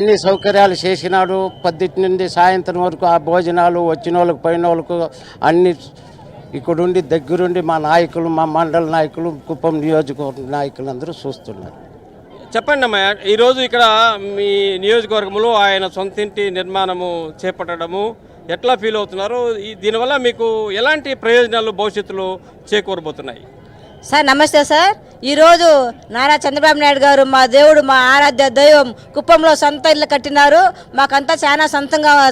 అన్ని సౌకర్యాలు చేసినాడు. పొద్దుటి నుండి సాయంత్రం వరకు ఆ భోజనాలు వచ్చిన వాళ్ళకు పోయిన వాళ్ళకు అన్ని ఇక్కడుండి దగ్గరుండి మా నాయకులు, మా మండల నాయకులు, కుప్పం నియోజకవర్గ నాయకులు అందరూ చూస్తున్నారు. చెప్పండి అమ్మా, ఈరోజు ఇక్కడ మీ నియోజకవర్గంలో ఆయన సొంతింటి నిర్మాణము చేపట్టడము ఎట్లా ఫీల్ అవుతున్నారు? దీనివల్ల మీకు ఎలాంటి ప్రయోజనాలు భవిష్యత్తులో చేకూరబోతున్నాయి? సార్ నమస్తే సార్. ఈరోజు నారా చంద్రబాబు నాయుడు గారు మా దేవుడు, మా ఆరాధ్య దైవం కుప్పంలో సొంత ఇల్లు కట్టినారు. మాకంతా చాలా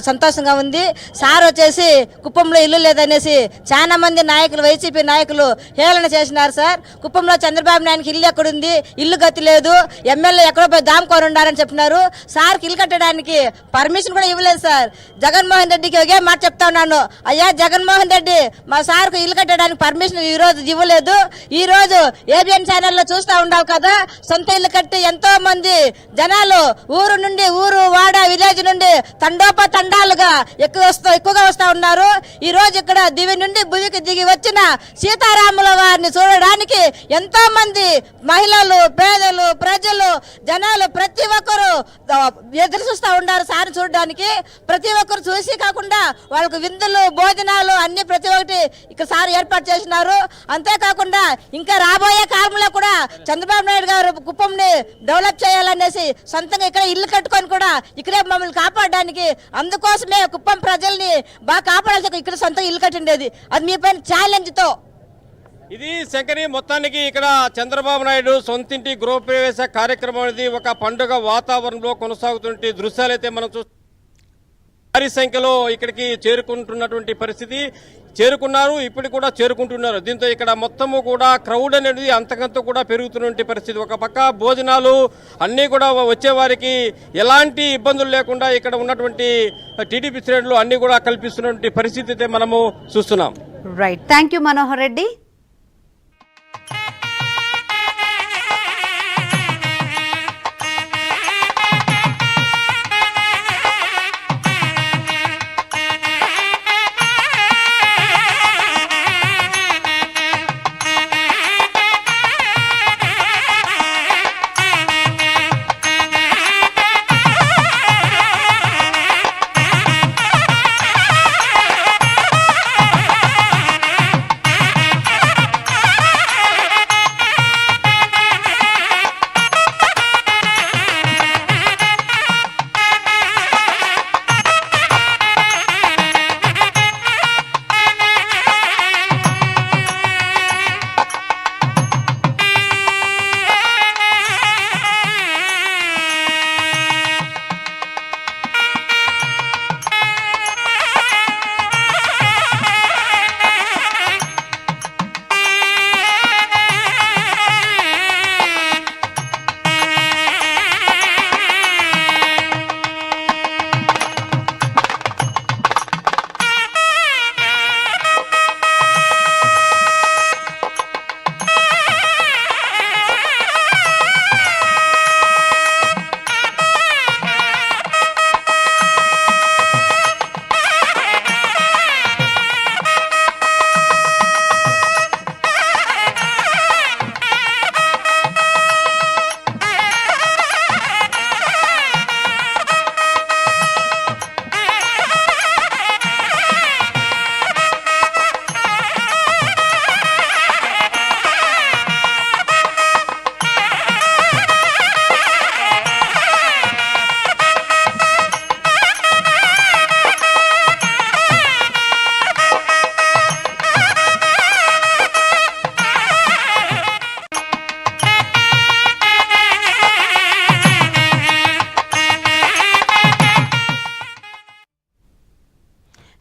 సంతోషంగా ఉంది. సార్ వచ్చేసి కుప్పంలో ఇల్లు లేదనేసి చాలా మంది నాయకులు, వైసీపీ నాయకులు హేళన చేసినారు సార్. కుప్పంలో చంద్రబాబు నాయుడికి ఇల్లు ఎక్కడుంది, ఇల్లు గతి లేదు, ఎమ్మెల్యే ఎక్కడో పోయి దాముకొని ఉండారని చెప్పినారు. సార్కి ఇల్లు కట్టడానికి పర్మిషన్ కూడా ఇవ్వలేదు సార్. జగన్మోహన్ రెడ్డికి ఒకే మాట చెప్తా ఉన్నాను, అయ్యా జగన్మోహన్ రెడ్డి మా సార్కు ఇల్లు కట్టడానికి పర్మిషన్ ఈరోజు ఇవ్వలేదు. ఈ రోజు ఏబిఎన్ ఛానల్లో చూస్తా ఉండాలి కదా, సొంత ఇల్లు కట్టి ఎంతో మంది జనాలు ఊరు నుండి, ఊరు వాడ విలేజ్ నుండి తండాలుగా ఎక్కువగా వస్తా ఉన్నారు. ఈ రోజు ఇక్కడ దివి నుండి భూమికి దిగి వచ్చిన సీతారాముల వారిని చూడడానికి ఎంతో మంది మహిళలు, పేదలు, ప్రజలు, జనాలు ప్రతి ఒక్కరు ఎదురు చూస్తా ఉన్నారు సార్ చూడడానికి. ప్రతి ఒక్కరు చూసి కాకుండా వాళ్ళకు విందులు, భోజనాలు అన్ని ప్రతి ఒక్కటి ఇక్కడ సార్ ఏర్పాటు చేసినారు. అంతేకాకుండా ఇంకా రాబోయే కాలంలో కూడా చంద్రబాబు నాయుడు గారు కుప్పంని డెవలప్ చేయాలనేసి సొంతంగా ఇక్కడ ఇల్లు కట్టుకొని కూడా ఇక్కడే మమ్మల్ని కాపాడడానికి, అందుకోసమే కుప్పం ప్రజల్ని బాగా కాపాడాల్సి ఇక్కడ సొంతంగా ఇల్లు కట్టిండేది. అది మీ పైన ఛాలెంజ్తో. ఇది శంకరి, మొత్తానికి ఇక్కడ చంద్రబాబు నాయుడు సొంతింటి గృహప్రవేశ కార్యక్రమం అనేది ఒక పండుగ వాతావరణంలో కొనసాగుతున్న దృశ్యాలైతే మనం చూస్తాం. భారీ సంఖ్యలో ఇక్కడికి చేరుకుంటున్నటువంటి పరిస్థితి, చేరుకున్నారు, ఇప్పుడు కూడా చేరుకుంటున్నారు. దీంతో ఇక్కడ మొత్తము కూడా క్రౌడ్ అనేది అంతకంత కూడా పెరుగుతున్నటువంటి పరిస్థితి. ఒక పక్క భోజనాలు అన్నీ కూడా వచ్చేవారికి ఎలాంటి ఇబ్బందులు లేకుండా ఇక్కడ ఉన్నటువంటి టీడీపీ శ్రేణులు అన్నీ కూడా కల్పిస్తున్నటువంటి పరిస్థితి అయితే మనము చూస్తున్నాం. Right, thank you Manohar Reddy.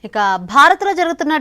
ఇక భారత్లో జరుగుతున్న